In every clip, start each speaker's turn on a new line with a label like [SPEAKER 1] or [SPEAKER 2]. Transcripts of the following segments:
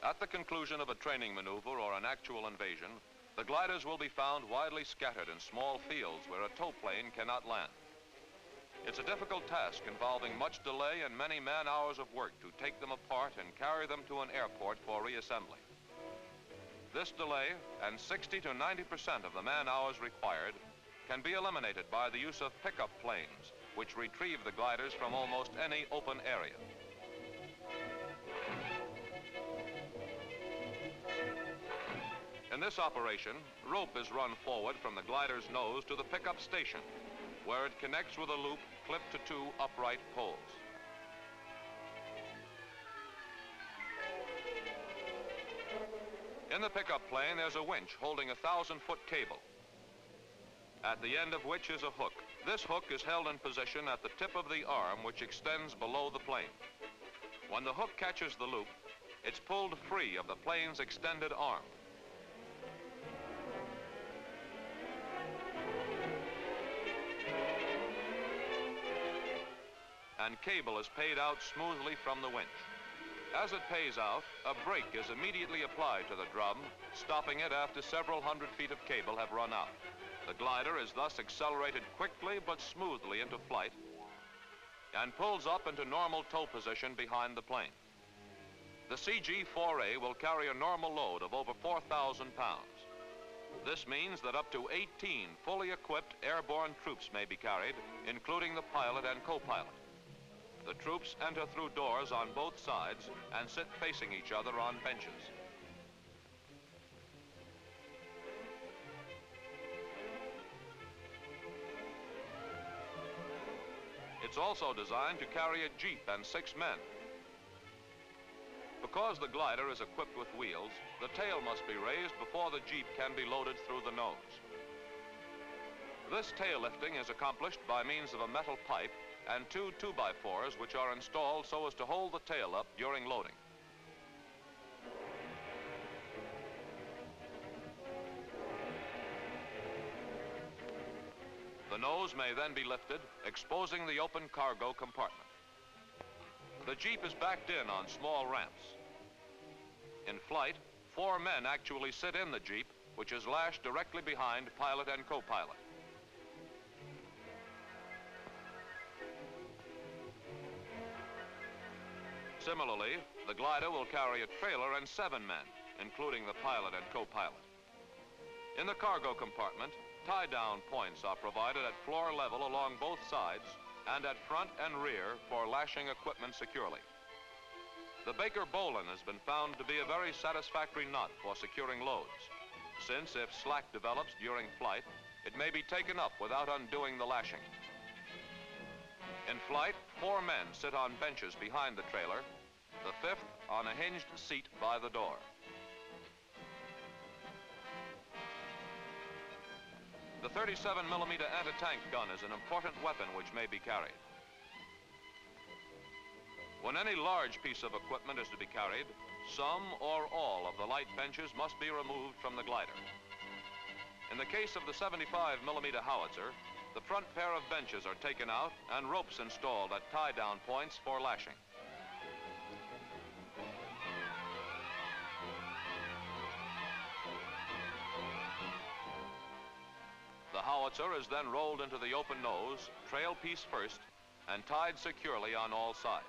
[SPEAKER 1] At the conclusion of a training maneuver or an actual invasion, the gliders will be found widely scattered in small fields where a tow plane cannot land. It's a difficult task involving much delay and many man-hours of work to take them apart and carry them to an airport for reassembly. This delay and 60 to 90% of the man-hours required can be eliminated by the use of pickup planes, which retrieve the gliders from almost any open area. In this operation, rope is run forward from the glider's nose to the pickup station, where it connects with a loop clipped to two upright poles. In the pickup plane, there's a winch holding a 1,000-foot cable, at the end of which is a hook. This hook is held in position at the tip of the arm, which extends below the plane. When the hook catches the loop, it's pulled free of the plane's extended arm. And cable is paid out smoothly from the winch. As it pays out, a brake is immediately applied to the drum, stopping it after several hundred feet of cable have run out. The glider is thus accelerated quickly but smoothly into flight and pulls up into normal tow position behind the plane. The CG-4A will carry a normal load of over 4,000 pounds. This means that up to 18 fully equipped airborne troops may be carried, including the pilot and co-pilot. The troops enter through doors on both sides and sit facing each other on benches. It's also designed to carry a jeep and 6 men. Because the glider is equipped with wheels, the tail must be raised before the jeep can be loaded through the nose. This tail lifting is accomplished by means of a metal pipe and two 2x4s which are installed so as to hold the tail up during loading. The nose may then be lifted, exposing the open cargo compartment. The jeep is backed in on small ramps. In flight, 4 men actually sit in the jeep, which is lashed directly behind pilot and co-pilot. Similarly, the glider will carry a trailer and 7 men, including the pilot and co-pilot. In the cargo compartment, tie-down points are provided at floor level along both sides and at front and rear for lashing equipment securely. The Baker Bolin has been found to be a very satisfactory knot for securing loads, since if slack develops during flight, it may be taken up without undoing the lashing. In flight, 4 men sit on benches behind the trailer, the 5th on a hinged seat by the door. The 37mm anti-tank gun is an important weapon which may be carried. When any large piece of equipment is to be carried, some or all of the light benches must be removed from the glider. In the case of the 75mm howitzer, the front pair of benches are taken out and ropes installed at tie-down points for lashing. The howitzer is then rolled into the open nose, trail piece first, and tied securely on all sides.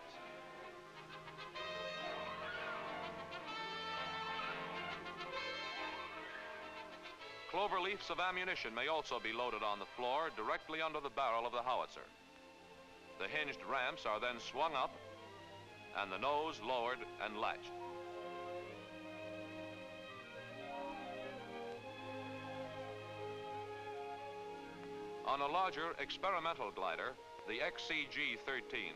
[SPEAKER 1] Clover leaves of ammunition may also be loaded on the floor directly under the barrel of the howitzer. The hinged ramps are then swung up and the nose lowered and latched. On a larger experimental glider, the CG-4A,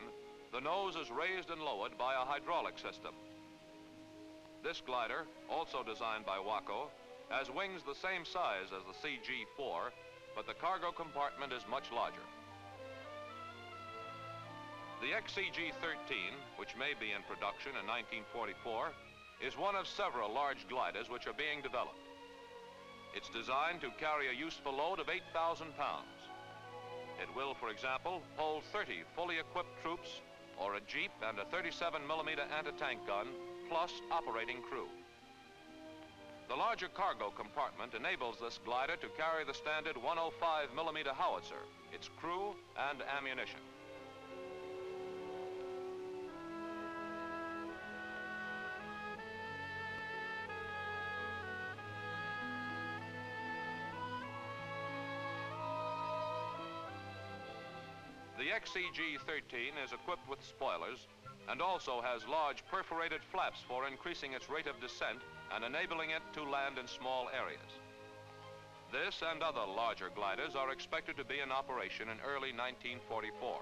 [SPEAKER 1] the nose is raised and lowered by a hydraulic system. This glider, also designed by Waco, has wings the same size as the CG-4, but the cargo compartment is much larger. The CG-4A, which may be in production in 1944, is one of several large gliders which are being developed. It's designed to carry a useful load of 8,000 pounds. It will, for example, hold 30 fully equipped troops or a jeep and a 37mm anti-tank gun plus operating crew. The larger cargo compartment enables this glider to carry the standard 105mm howitzer, its crew and ammunition. The CG-4A is equipped with spoilers and also has large perforated flaps for increasing its rate of descent and enabling it to land in small areas. This and other larger gliders are expected to be in operation in early 1944.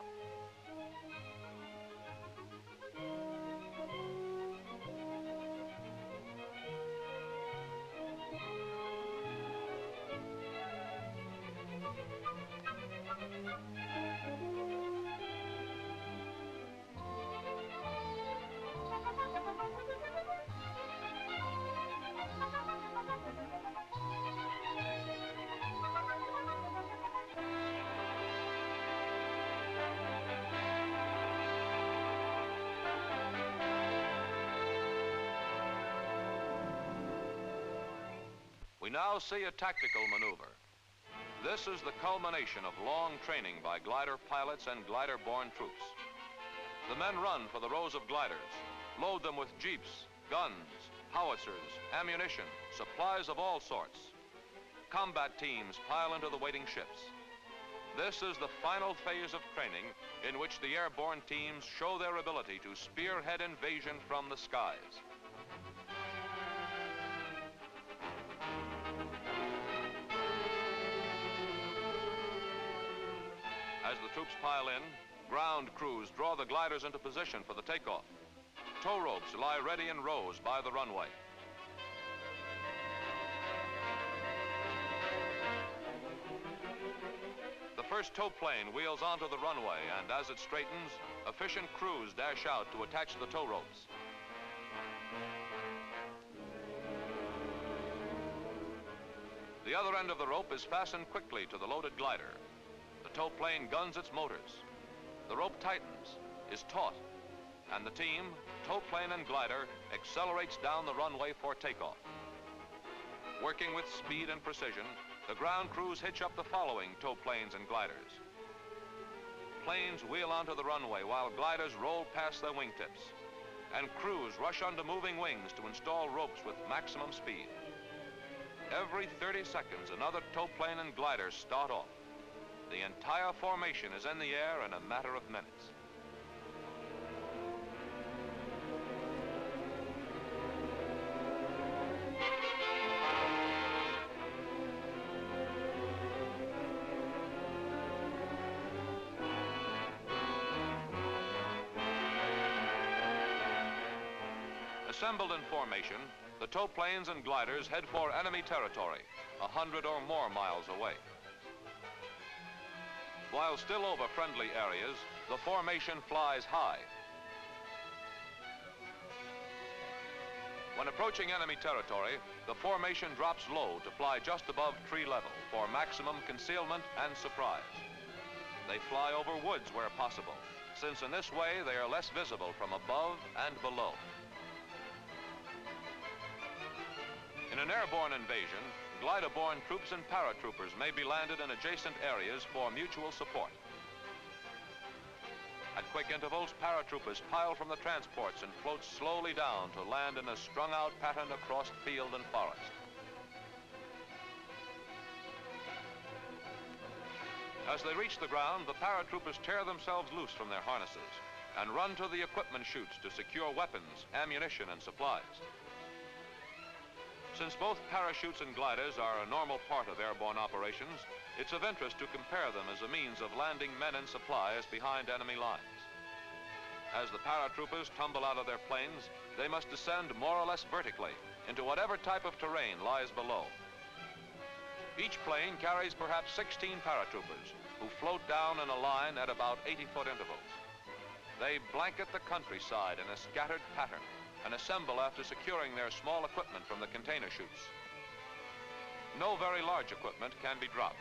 [SPEAKER 1] We now see a tactical maneuver. This is the culmination of long training by glider pilots and glider-borne troops. The men run for the rows of gliders, load them with jeeps, guns, howitzers, ammunition, supplies of all sorts. Combat teams pile into the waiting ships. This is the final phase of training in which the airborne teams show their ability to spearhead invasion from the skies. As the troops pile in, ground crews draw the gliders into position for the takeoff. Tow ropes lie ready in rows by the runway. The first tow plane wheels onto the runway, and as it straightens, efficient crews dash out to attach the tow ropes. The other end of the rope is fastened quickly to the loaded glider. The tow plane guns its motors. The rope tightens, is taut, and the team, tow plane and glider, accelerates down the runway for takeoff. Working with speed and precision, the ground crews hitch up the following tow planes and gliders. Planes wheel onto the runway while gliders roll past their wingtips, and crews rush onto moving wings to install ropes with maximum speed. Every 30 seconds, another tow plane and glider start off. The entire formation is in the air in a matter of minutes. Assembled in formation, the tow planes and gliders head for enemy territory, 100 or more miles away. While still over friendly areas, the formation flies high. When approaching enemy territory, the formation drops low to fly just above tree level for maximum concealment and surprise. They fly over woods where possible, since in this way they are less visible from above and below. In an airborne invasion, glider-borne troops and paratroopers may be landed in adjacent areas for mutual support. At quick intervals, paratroopers pile from the transports and float slowly down to land in a strung-out pattern across field and forest. As they reach the ground, the paratroopers tear themselves loose from their harnesses and run to the equipment chutes to secure weapons, ammunition, and supplies. Since both parachutes and gliders are a normal part of airborne operations, it's of interest to compare them as a means of landing men and supplies behind enemy lines. As the paratroopers tumble out of their planes, they must descend more or less vertically into whatever type of terrain lies below. Each plane carries perhaps 16 paratroopers who float down in a line at about 80-foot intervals. They blanket the countryside in a scattered pattern and assemble after securing their small equipment from the container chutes. No very large equipment can be dropped.